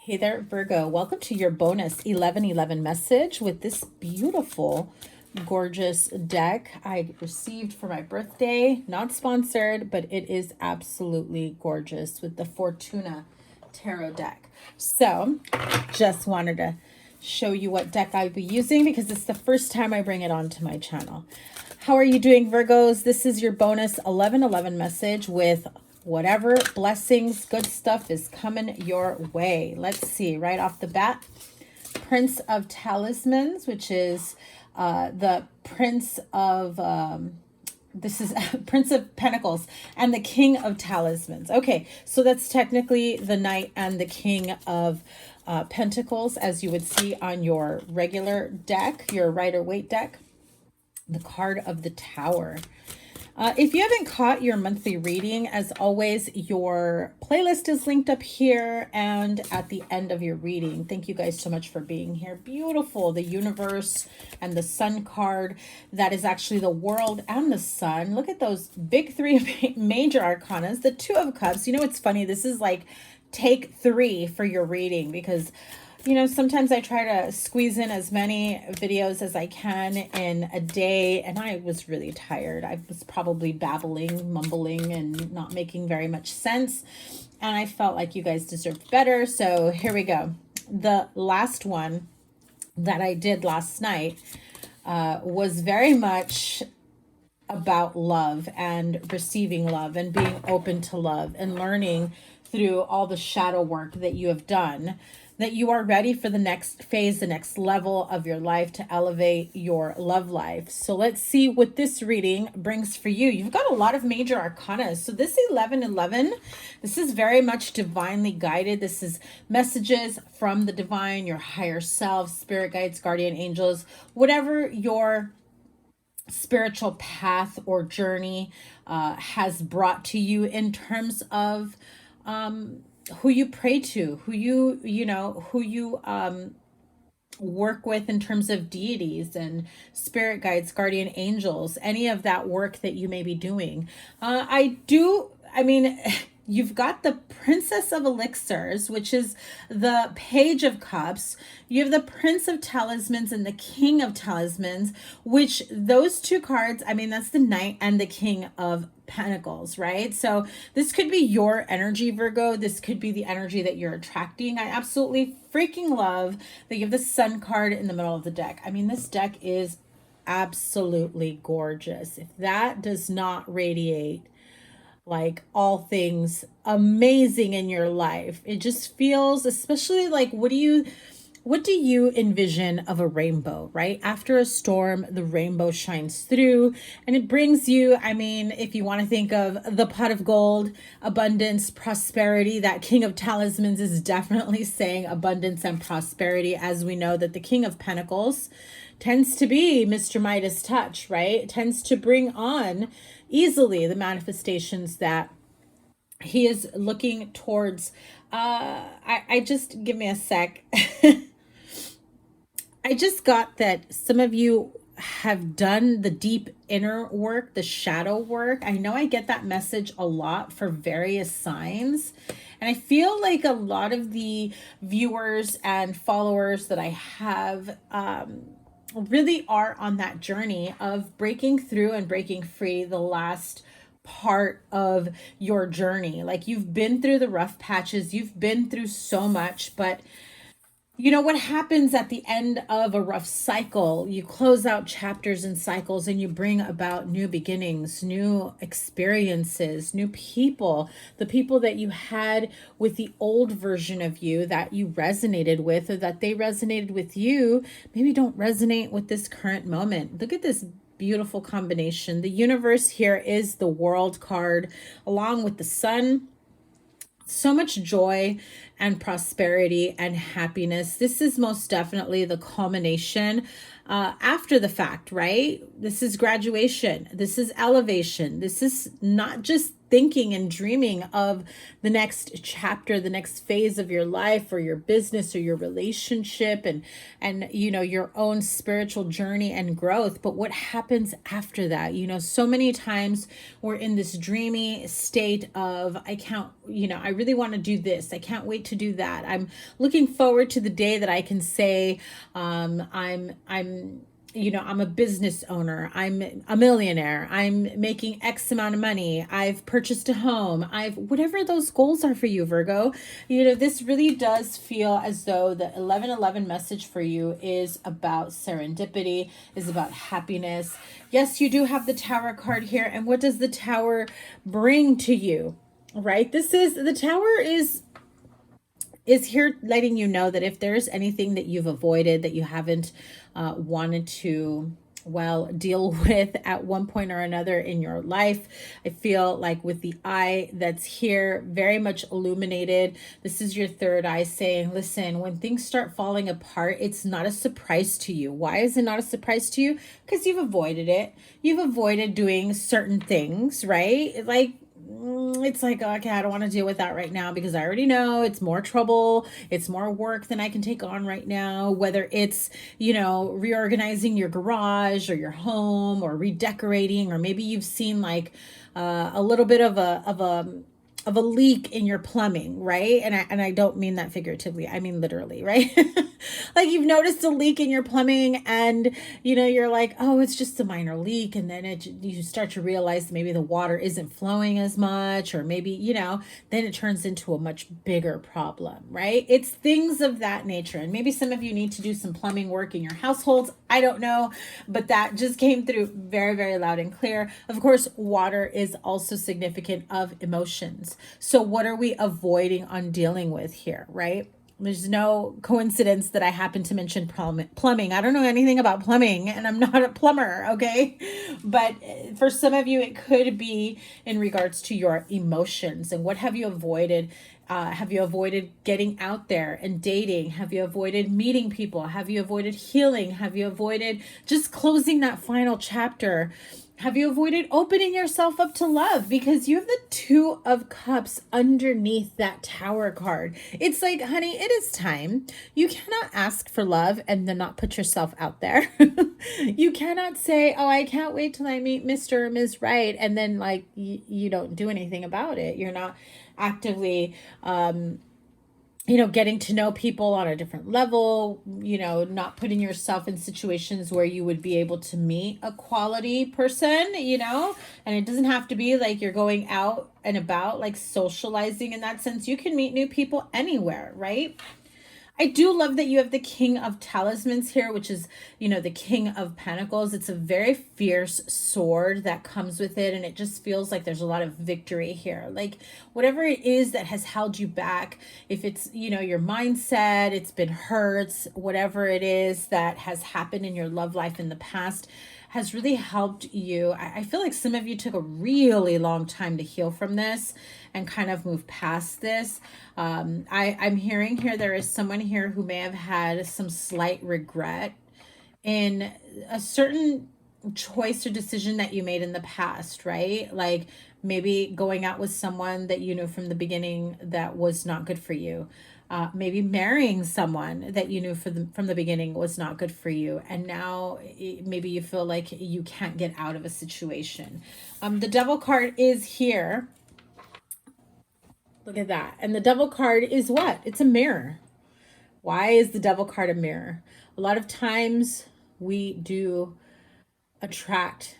Hey there, Virgo. Welcome to your bonus 1111 message with this beautiful, gorgeous deck I received for my birthday. Not sponsored, but it is absolutely gorgeous with the Fortuna Tarot deck. So, just wanted to show you what deck I'll be using because it's the first time I bring it onto my channel. How are you doing, Virgos? This is your bonus 1111 message with whatever blessings, good stuff is coming your way. Let's see, right off the bat, Prince of Talismans, which is the Prince of, this is Prince of Pentacles and the King of Talismans. Okay, so that's technically the Knight and the King of Pentacles, as you would see on your regular deck, your Rider-Waite deck. The card of the Tower. If you haven't caught your monthly reading, as always, your playlist is linked up here and at the end of your reading. Thank you guys so much for being here. Beautiful. The universe and the sun card. That is actually the world and the sun. Look at those big three major arcanas. The Two of Cups. You know, it's funny. This is like take 3 for your reading because sometimes I try to squeeze in as many videos as I can in a day, and I was really tired. I was probably babbling, mumbling, and not making very much sense, and I felt like you guys deserved better, so here we go. The last one that I did last night was very much about love and receiving love and being open to love and learning through all the shadow work that you have done, that you are ready for the next phase, the next level of your life to elevate your love life. So let's see what this reading brings for you. You've got a lot of major arcana. So this 1111, this is very much divinely guided. This is messages from the divine, your higher self, spirit guides, guardian angels, whatever your spiritual path or journey has brought to you in terms of who you pray to, who you work with in terms of deities and spirit guides, guardian angels, any of that work that you may be doing. You've got the Princess of Elixirs, which is the Page of Cups. You have the Prince of Talismans and the King of Talismans, which those two cards, that's the Knight and the King of Pentacles, right? So this could be your energy, Virgo. This could be the energy that you're attracting. I absolutely freaking love that you have the Sun card in the middle of the deck. This deck is absolutely gorgeous. If that does not radiate like all things amazing in your life, it just feels, especially like, what do you envision of a rainbow, right? After a storm, the rainbow shines through and it brings you, if you want to think of the pot of gold, abundance, prosperity, that King of Talismans is definitely saying abundance and prosperity, as we know that the King of Pentacles tends to be Mr. Midas touch, right? It tends to bring on easily the manifestations that he is looking towards. I just, give me a sec. I just got that some of you have done the deep inner work, the shadow work. I know I get that message a lot for various signs. And I feel like a lot of the viewers and followers that I have really are on that journey of breaking through and breaking free the last part of your journey. Like, you've been through the rough patches, you've been through so much, but you know what happens at the end of a rough cycle? You close out chapters and cycles and you bring about new beginnings, new experiences, new people. The people that you had with the old version of you that you resonated with, or that they resonated with you, maybe don't resonate with this current moment. Look at this beautiful combination. The universe here is the World card along with the Sun. So much joy and prosperity and happiness. This is most definitely the culmination after the fact, right? This is graduation. This is elevation. This is not just thinking and dreaming of the next chapter, the next phase of your life or your business or your relationship, and you know, your own spiritual journey and growth. But what happens after that? You know, so many times we're in this dreamy state of, I can't, you know, I really want to do this, I can't wait to do that, I'm looking forward to the day that I can say, I'm you know, I'm a business owner, I'm a millionaire, I'm making X amount of money, I've purchased a home, I've, whatever those goals are for you, Virgo. You know, this really does feel as though the 1111 message for you is about serendipity, is about happiness. Yes, you do have the Tower card here. And what does the Tower bring to you? Right? This is, the Tower is here letting you know that if there's anything that you've avoided, that you haven't wanted to, well, deal with at one point or another in your life. I feel like with the eye that's here, very much illuminated, this is your third eye saying, listen, when things start falling apart, it's not a surprise to you. Why is it not a surprise to you? Because you've avoided it. You've avoided doing certain things, right? Like, it's like, okay, I don't want to deal with that right now because I already know it's more trouble, it's more work than I can take on right now. Whether it's, you know, reorganizing your garage or your home or redecorating, or maybe you've seen like a little bit of a leak in your plumbing, right? And I don't mean that figuratively, I mean literally, right? Like you've noticed a leak in your plumbing and, you know, you're like, oh, it's just a minor leak. And then you start to realize that maybe the water isn't flowing as much, or maybe, you know, then it turns into a much bigger problem, right? It's things of that nature. And maybe some of you need to do some plumbing work in your households. I don't know, but that just came through very, very loud and clear. Of course, water is also significant of emotions. So what are we avoiding on dealing with here, right? There's no coincidence that I happen to mention plumbing. I don't know anything about plumbing and I'm not a plumber, okay? But for some of you, it could be in regards to your emotions. And what have you avoided? Have you avoided getting out there and dating? Have you avoided meeting people? Have you avoided healing? Have you avoided just closing that final chapter? Have you avoided opening yourself up to love? Because you have the Two of Cups underneath that Tower card. It's like, honey, it is time. You cannot ask for love and then not put yourself out there. You cannot say, oh, I can't wait till I meet Mr. or Ms. Right. And then like, you don't do anything about it. You're not actively, you know, getting to know people on a different level, you know, not putting yourself in situations where you would be able to meet a quality person, you know, and it doesn't have to be like you're going out and about, like socializing in that sense. You can meet new people anywhere, right? I do love that you have the King of Talismans here, which is, you know, the King of Pentacles. It's a very fierce sword that comes with it. And it just feels like there's a lot of victory here. Like whatever it is that has held you back, if it's, you know, your mindset, it's been hurts, whatever it is that has happened in your love life in the past, has really helped you. I feel like some of you took a really long time to heal from this and kind of move past this. I'm hearing here there is someone here who may have had some slight regret in a certain choice or decision that you made in the past, right? Like maybe going out with someone that you knew from the beginning that was not good for you. Maybe marrying someone that you knew from the beginning was not good for you. And now maybe you feel like you can't get out of a situation. The Devil card is here. Look at that. And the Devil card is what? It's a mirror. Why is the Devil card a mirror? A lot of times we do attract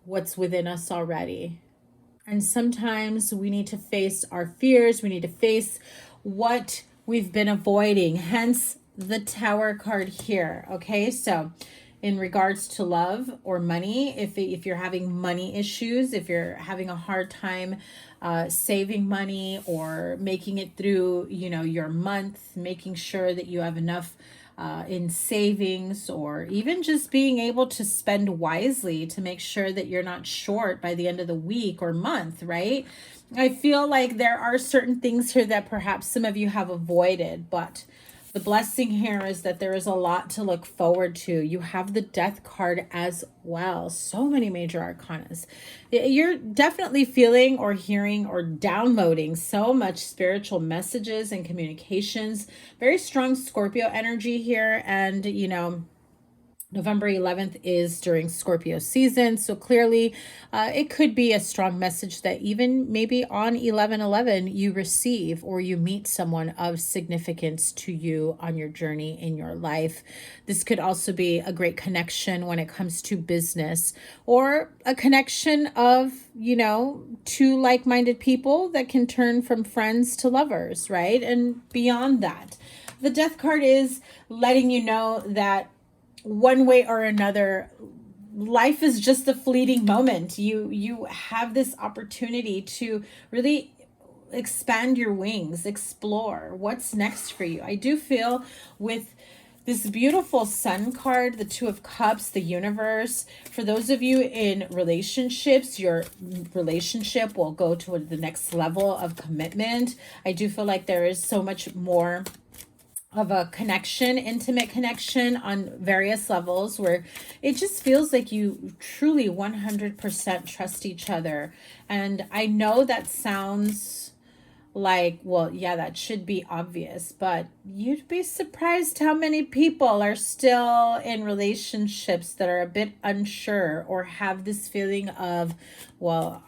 what's within us already. And sometimes we need to face our fears. We need to face what we've been avoiding. Hence the Tower card here. Okay, so in regards to love or money, if you're having money issues, if you're having a hard time saving money or making it through, you know, your month, making sure that you have enough in savings, or even just being able to spend wisely to make sure that you're not short by the end of the week or month, right? I feel like there are certain things here that perhaps some of you have avoided, but The blessing here is that there is a lot to look forward to. You have the Death card as well. So many major arcanas. You're definitely feeling or hearing or downloading so much spiritual messages and communications. Very strong Scorpio energy here. And, you know, November 11th is during Scorpio season. So clearly it could be a strong message that even maybe on 11/11 you receive or you meet someone of significance to you on your journey in your life. This could also be a great connection when it comes to business, or a connection of, you know, two like-minded people that can turn from friends to lovers, right? And beyond that, the Death card is letting you know that one way or another, life is just a fleeting moment. You have this opportunity to really expand your wings, explore what's next for you. I do feel with this beautiful Sun card, the Two of Cups, the universe, for those of you in relationships, your relationship will go to the next level of commitment. I do feel like there is so much more of a connection, intimate connection on various levels, where it just feels like you truly 100% trust each other. And I know that sounds like, well, yeah, that should be obvious, but you'd be surprised how many people are still in relationships that are a bit unsure or have this feeling of, well,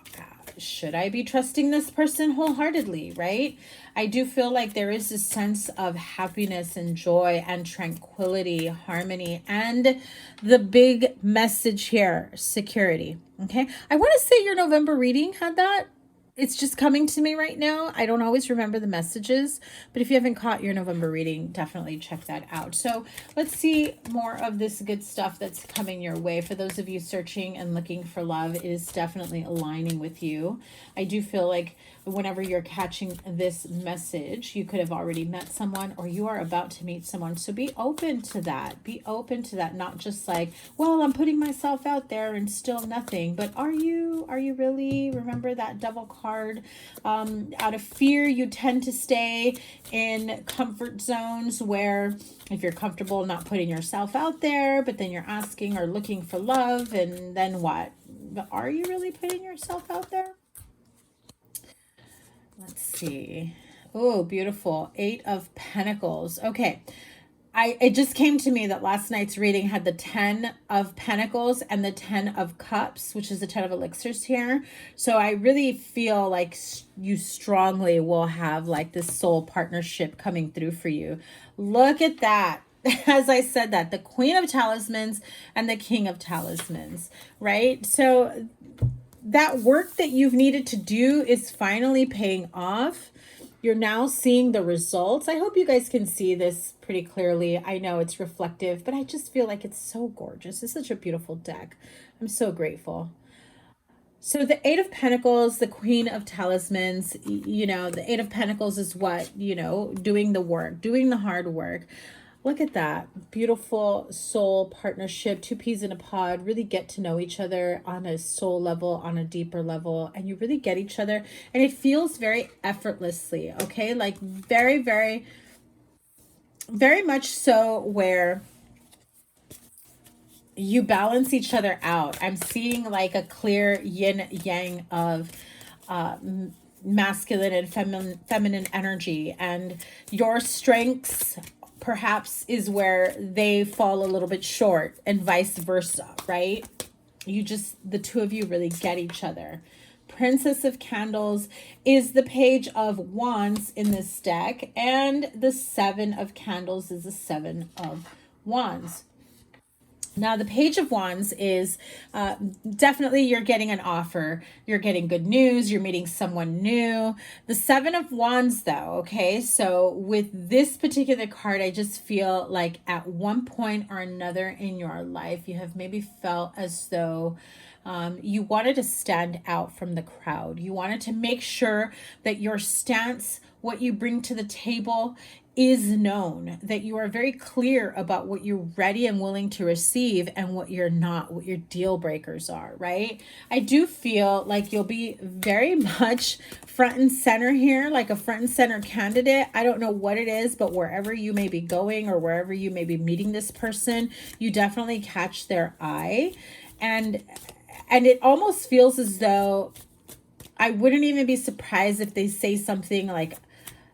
should I be trusting this person wholeheartedly, right? I do feel like there is a sense of happiness and joy and tranquility, harmony, and the big message here, security. Okay. I want to say your November reading had that. It's just coming to me right now. I don't always remember the messages, but if you haven't caught your November reading, definitely check that out. So let's see more of this good stuff that's coming your way. For those of you searching and looking for love, it is definitely aligning with you. I do feel like whenever you're catching this message, you could have already met someone or you are about to meet someone. So be open to that. Be open to that. Not just like, well, I'm putting myself out there and still nothing. But are you really? Remember that Devil card. Out of fear, you tend to stay in comfort zones where if you're comfortable not putting yourself out there, but then you're asking or looking for love, and then what? But are you really putting yourself out there? Let's see. Oh, beautiful. 8 of Pentacles. Okay. It just came to me that last night's reading had the 10 of Pentacles and the 10 of Cups, which is the 10 of Elixirs here. So I really feel like you strongly will have like this soul partnership coming through for you. Look at that. As I said that, the Queen of Talismans and the King of Talismans, right? So that work that you've needed to do is finally paying off. You're now seeing the results. I hope you guys can see this pretty clearly. I know it's reflective, but I just feel like it's so gorgeous. It's such a beautiful deck. I'm so grateful. So the 8 of Pentacles, the Queen of Talismans, you know, the 8 of Pentacles is what, you know, doing the work, doing the hard work. Look at that. Beautiful soul partnership, two peas in a pod, really get to know each other on a soul level, on a deeper level, and you really get each other. And it feels very effortlessly, okay? Like very, very, very much so where you balance each other out. I'm seeing like a clear yin yang of masculine and feminine energy, and your strengths perhaps is where they fall a little bit short and vice versa, right? The two of you really get each other. Princess of Candles is the Page of Wands in this deck, and the 7 of Candles is the 7 of Wands. Now, the Page of Wands is definitely you're getting an offer. You're getting good news. You're meeting someone new. The 7 of Wands, though, okay? So with this particular card, I just feel like at one point or another in your life, you have maybe felt as though you wanted to stand out from the crowd. You wanted to make sure that your stance, what you bring to the table, is known, that you are very clear about what you're ready and willing to receive and what you're not, what your deal breakers are, right? I do feel like you'll be very much front and center here, like a front and center candidate. I don't know what it is, but wherever you may be going or wherever you may be meeting this person, you definitely catch their eye. And it almost feels as though I wouldn't even be surprised if they say something like,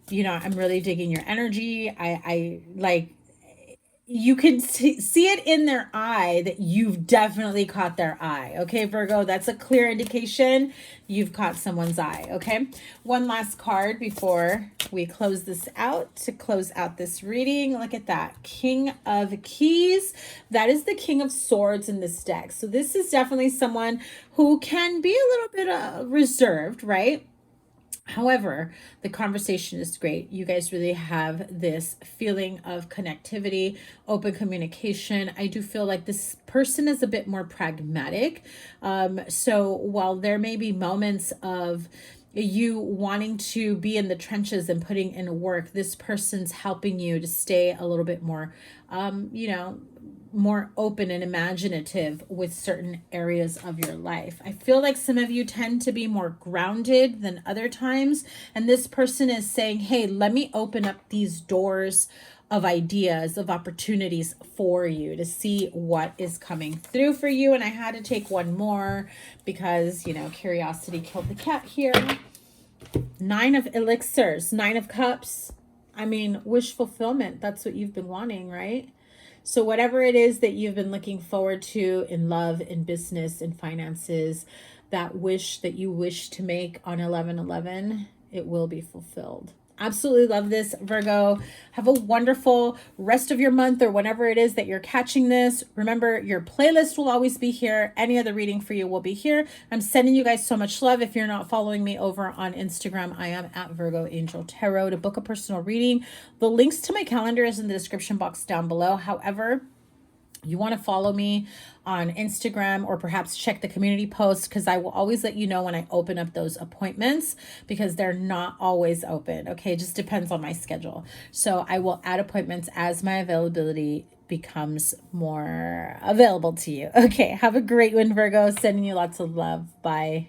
you know, I'm really digging your energy. I like, you can see it in their eye that you've definitely caught their eye. Okay, Virgo, that's a clear indication you've caught someone's eye. Okay, one last card before we close this out, to close out this reading. Look at that, King of Keys. That is the King of Swords in this deck. So this is definitely someone who can be a little bit reserved, right? However, the conversation is great. You guys really have this feeling of connectivity, open communication. I do feel like this person is a bit more pragmatic. So while there may be moments of you wanting to be in the trenches and putting in work, this person's helping you to stay a little bit more, you know, more open and imaginative with certain areas of your life. I feel like some of you tend to be more grounded than other times. And this person is saying, hey, let me open up these doors of ideas, of opportunities for you to see what is coming through for you. And I had to take one more because, you know, curiosity killed the cat here. 9 of elixirs, 9 of cups. I mean, wish fulfillment. That's what you've been wanting, right? So whatever it is that you've been looking forward to in love, in business, in finances, that wish that you wish to make on 11/11, it will be fulfilled. Absolutely love this, Virgo. Have a wonderful rest of your month or whenever it is that you're catching this. Remember, your playlist will always be here. Any other reading for you will be here. I'm sending you guys so much love. If you're not following me over on Instagram, I am at Virgo Angel Tarot. To book a personal reading, the links to my calendar is in the description box down below. However, you want to follow me on Instagram or perhaps check the community post, because I will always let you know when I open up those appointments, because they're not always open. Okay, it just depends on my schedule. So I will add appointments as my availability becomes more available to you. Okay, have a great one, Virgo. Sending you lots of love. Bye.